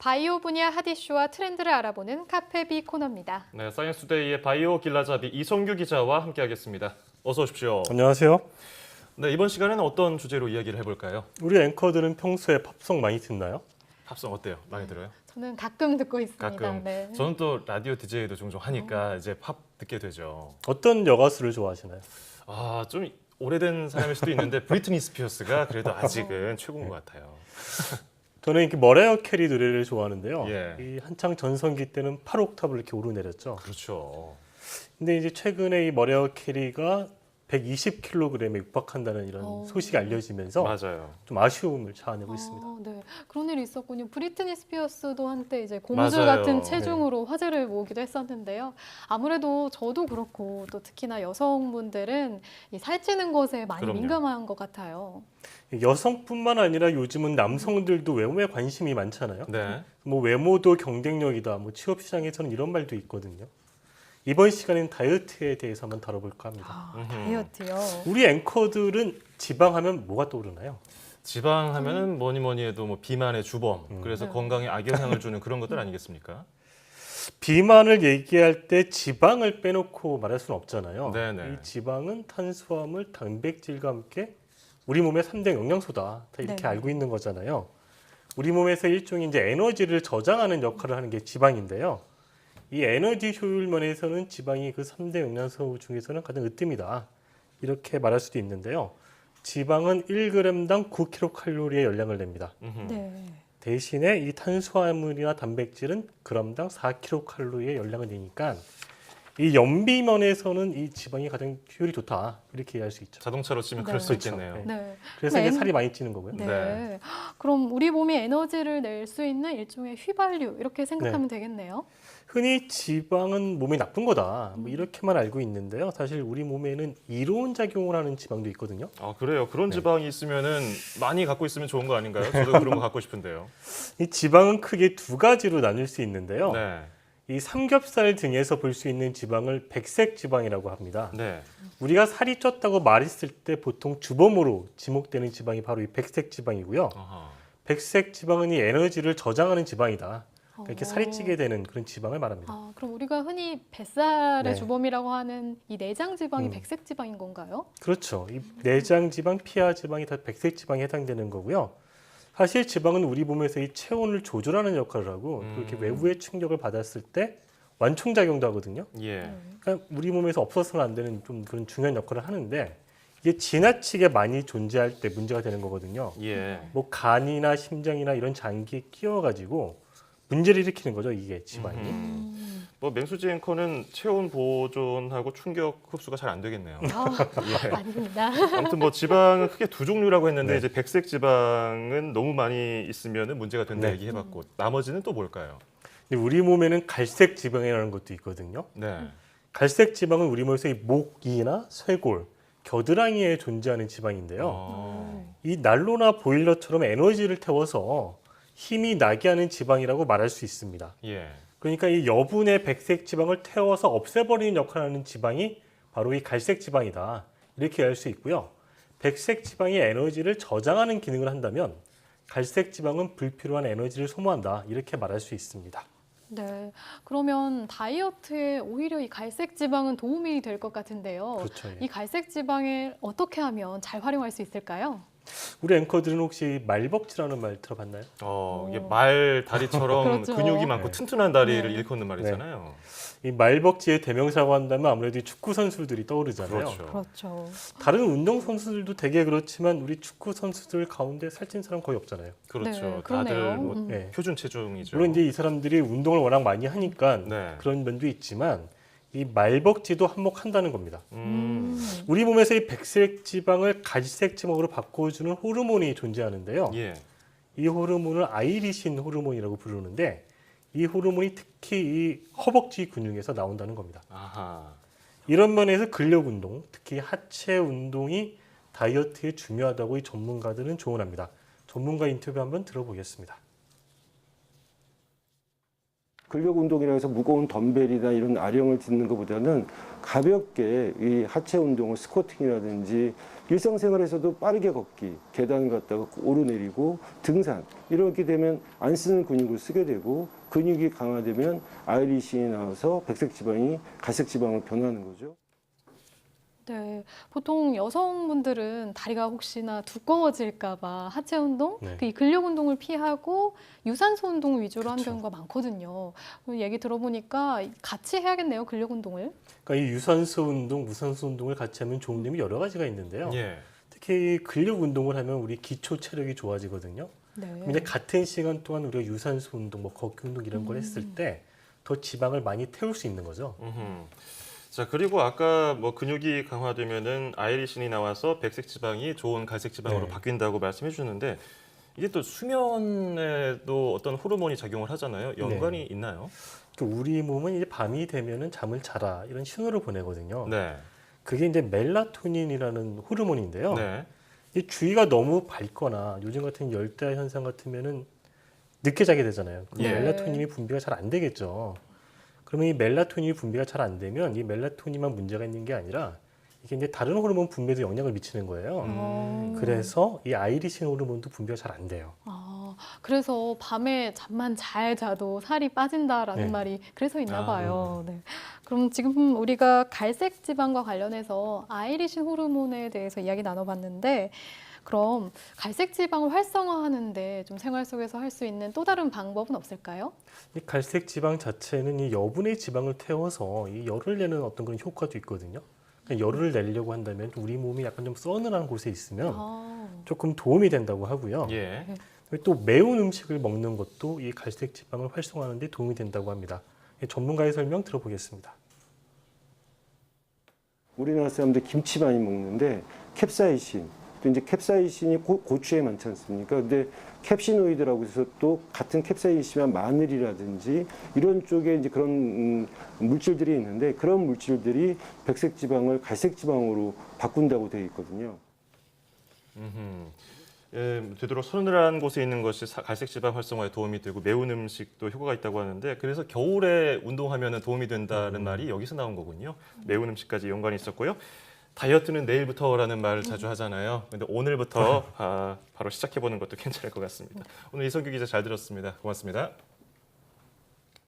바이오 분야 핫 이슈와 트렌드를 알아보는 카페비 코너입니다. 네, 사이언스투데이의 바이오 길라잡이 이성규 기자와 함께하겠습니다. 어서 오십시오. 안녕하세요. 네, 이번 시간에는 어떤 주제로 이야기를 해볼까요? 우리 앵커들은 평소에 팝송 많이 듣나요? 팝송 어때요? 많이 들어요? 저는 가끔 듣고 있습니다. 가끔. 네. 저는 또 라디오 DJ도 종종 하니까 이제 팝 듣게 되죠. 어떤 여가수를 좋아하시나요? 아, 좀 오래된 사람일 수도 있는데 브리트니 스피어스가 그래도 아직은 최고인 것 같아요. 저는 이렇게 머라이어 캐리 노래를 좋아하는데요. 예. 이 한창 전성기 때는 8옥탑을 이렇게 오르내렸죠. 그렇죠. 근데 이제 최근에 이 머라이어 캐리가 120kg에 육박한다는 이런 소식이 알려지면서 맞아요. 좀 아쉬움을 자아내고 있습니다. 네. 그런 일이 있었군요. 브리트니 스피어스도 한때 이제 고무줄 맞아요. 같은 체중으로 화제를 모으기도 했었는데요. 아무래도 저도 그렇고 또 특히나 여성분들은 이 살찌는 것에 많이 그럼요. 민감한 것 같아요. 여성뿐만 아니라 요즘은 남성들도 외모에 관심이 많잖아요. 네. 뭐 외모도 경쟁력이다. 뭐 취업 시장에서는 이런 말도 있거든요. 이번 시간에는 다이어트에 대해서 한번 다뤄볼까 합니다. 다이어트요. 우리 앵커들은 지방하면 뭐가 떠오르나요? 지방 하면은 뭐니 해도 뭐 비만의 주범, 그래서 네. 건강에 악영향을 주는 그런 것들 아니겠습니까? 비만을 얘기할 때 지방을 빼놓고 말할 수는 없잖아요. 네네. 이 지방은 탄수화물, 단백질과 함께 우리 몸의 3대 영양소다. 다 이렇게 네. 알고 있는 거잖아요. 우리 몸에서 일종의 이제 에너지를 저장하는 역할을 하는 게 지방인데요. 이 에너지 효율 면에서는 지방이 그 3대 영양소 중에서는 가장 으뜸이다. 이렇게 말할 수도 있는데요. 지방은 1g당 9kcal의 열량을 냅니다. 네. 대신에 이 탄수화물이나 단백질은 g당 4kcal의 열량을 내니까 이 연비면에서는 이 지방이 가장 효율이 좋다. 이렇게 이해할 수 있죠. 자동차로 치면 네. 그럴 수 그렇죠. 있겠네요. 네. 네. 그래서 이제 그럼 살이 많이 찌는 거고요. 네. 네. 그럼 우리 몸이 에너지를 낼 수 있는 일종의 휘발유 이렇게 생각하면 네. 되겠네요. 흔히 지방은 몸에 나쁜 거다. 뭐 이렇게만 알고 있는데요. 사실 우리 몸에는 이로운 작용을 하는 지방도 있거든요. 아, 그래요? 그런 네. 지방이 있으면은 많이 갖고 있으면 좋은 거 아닌가요? 저도 그런 거 갖고 싶은데요. 이 지방은 크게 두 가지로 나눌 수 있는데요. 네. 이 삼겹살 등에서 볼 수 있는 지방을 백색 지방이라고 합니다. 네. 우리가 살이 쪘다고 말했을 때 보통 주범으로 지목되는 지방이 바로 이 백색 지방이고요. 아하. 백색 지방은 이 에너지를 저장하는 지방이다. 이렇게 살이 어. 찌게 되는 그런 지방을 말합니다. 아, 그럼 우리가 흔히 뱃살의 네. 주범이라고 하는 이 내장 지방이 음. 백색 지방인 건가요? 그렇죠. 이 내장 지방, 피하 지방이 다 백색 지방에 해당되는 거고요. 사실 지방은 우리 몸에서 이 체온을 조절하는 역할을 하고 그렇게 외부의 충격을 받았을 때 완충작용도 하거든요. 예. 그러니까 우리 몸에서 없어서는 안 되는 좀 그런 중요한 역할을 하는데 이게 지나치게 많이 존재할 때 문제가 되는 거거든요. 예. 뭐 간이나 심장이나 이런 장기에 끼어가지고 문제를 일으키는 거죠. 이게 지방이. 뭐 맹수지 앵커는 체온 보존하고 충격 흡수가 잘 안 되겠네요. 예. 아닙니다. 아무튼 뭐 지방은 크게 두 종류라고 했는데 네. 이제 백색 지방은 너무 많이 있으면은 문제가 된다 네. 얘기해봤고 나머지는 또 뭘까요? 근데 우리 몸에는 갈색 지방이라는 것도 있거든요. 네. 갈색 지방은 우리 몸에서 이 목이나 쇄골, 겨드랑이에 존재하는 지방인데요. 어. 이 난로나 보일러처럼 에너지를 태워서 힘이 나게 하는 지방이라고 말할 수 있습니다. 예. 그러니까 이 여분의 백색 지방을 태워서 없애버리는 역할을 하는 지방이 바로 이 갈색 지방이다. 이렇게 알 수 있고요. 백색 지방이 에너지를 저장하는 기능을 한다면 갈색 지방은 불필요한 에너지를 소모한다. 이렇게 말할 수 있습니다. 네. 그러면 다이어트에 오히려 이 갈색 지방은 도움이 될 것 같은데요. 그렇죠. 예. 이 갈색 지방을 어떻게 하면 잘 활용할 수 있을까요? 우리 앵커들은 혹시 말벅지라는 말 들어봤나요? 이게 말 다리처럼 그렇죠. 근육이 많고 네. 튼튼한 다리를 네. 일컫는 말이잖아요. 이 말벅지의 대명사고 한다면 아무래도 이 축구 선수들이 떠오르잖아요. 그렇죠. 그렇죠. 다른 운동 선수들도 되게 그렇지만 우리 축구 선수들 가운데 살찐 사람 거의 없잖아요. 그렇죠. 네, 다들 그러네요. 뭐 네. 표준 체중이죠. 물론 이제 이 사람들이 운동을 워낙 많이 하니까 네. 그런 면도 있지만 이 말벅지도 한몫한다는 겁니다. 우리 몸에서 이 백색 지방을 갈색 지방으로 바꿔주는 호르몬이 존재하는데요. 예. 이 호르몬을 아이리신 호르몬이라고 부르는데 이 호르몬이 특히 이 허벅지 근육에서 나온다는 겁니다. 아하. 이런 면에서 근력 운동, 특히 하체 운동이 다이어트에 중요하다고 이 전문가들은 조언합니다. 전문가 인터뷰 한번 들어보겠습니다. 근력 운동이라 해서 무거운 덤벨이나 이런 아령을 듣는 것보다는 가볍게 이 하체 운동을 스쿼팅이라든지 일상생활에서도 빠르게 걷기, 계단을 갔다가 오르내리고 등산 이렇게 되면 안 쓰는 근육을 쓰게 되고 근육이 강화되면 아이리신이 나와서 백색 지방이 갈색 지방으로 변하는 거죠. 네, 보통 여성분들은 다리가 혹시나 두꺼워질까 봐 하체 운동, 네. 이 근력 운동을 피하고 유산소 운동 위주로 하는 그쵸. 경우가 많거든요. 얘기 들어보니까 같이 해야겠네요, 근력 운동을. 그러니까 이 유산소 운동, 무산소 운동을 같이 하면 좋은 점이 여러 가지가 있는데요. 예. 특히 근력 운동을 하면 우리 기초 체력이 좋아지거든요. 네. 근데 같은 시간 동안 우리가 유산소 운동, 뭐 걷기 운동 이런 걸 했을 때 더 지방을 많이 태울 수 있는 거죠. 음흠. 자, 그리고 아까 뭐 근육이 강화되면은 아이리신이 나와서 백색 지방이 좋은 갈색 지방으로 네. 바뀐다고 말씀해 주는데 이게 또 수면에도 어떤 호르몬이 작용을 하잖아요. 연관이 있나요? 그러니까 우리 몸은 이제 밤이 되면은 잠을 자라 이런 신호를 보내거든요. 네. 그게 이제 멜라토닌이라는 호르몬인데요. 네. 이 주위가 너무 밝거나 요즘 같은 열대 현상 같으면은 늦게 자게 되잖아요. 그럼 예. 멜라토닌이 분비가 잘 안 되겠죠. 그러면 이 멜라토닌이 분비가 잘 안 되면 이 멜라토닌만 문제가 있는 게 아니라 이게 이제 다른 호르몬 분비에도 영향을 미치는 거예요. 그래서 이 아이리신 호르몬도 분비가 잘 안 돼요. 그래서 밤에 잠만 잘 자도 살이 빠진다라는 네. 말이 그래서 있나 아, 봐요. 네. 그럼 지금 우리가 갈색 지방과 관련해서 아이리신 호르몬에 대해서 이야기 나눠봤는데 그럼 갈색 지방을 활성화하는데 좀 생활 속에서 할 수 있는 또 다른 방법은 없을까요? 이 갈색 지방 자체는 이 여분의 지방을 태워서 이 열을 내는 어떤 그런 효과도 있거든요. 그러니까 열을 내려고 한다면 우리 몸이 약간 좀 서늘한 곳에 있으면 조금 도움이 된다고 하고요. 예. 또 매운 음식을 먹는 것도 이 갈색 지방을 활성화하는 데 도움이 된다고 합니다. 전문가의 설명 들어보겠습니다. 우리나라 사람들 김치 많이 먹는데 캡사이신 또 이제 캡사이신이 고추에 많지 않습니까? 근데 캡시노이드라고 해서 또 같은 캡사이신이지만 마늘이라든지 이런 쪽에 이제 그런 물질들이 있는데 그런 물질들이 백색 지방을 갈색 지방으로 바꾼다고 되어 있거든요. 예, 되도록 서늘한 곳에 있는 것이 갈색 지방 활성화에 도움이 되고 매운 음식도 효과가 있다고 하는데 그래서 겨울에 운동하면 도움이 된다는 말이 여기서 나온 거군요. 매운 음식까지 연관이 있었고요. 다이어트는 내일부터라는 말을 자주 하잖아요. 근데 오늘부터 바로 시작해보는 것도 괜찮을 것 같습니다. 오늘 이성규 기자 잘 들었습니다. 고맙습니다.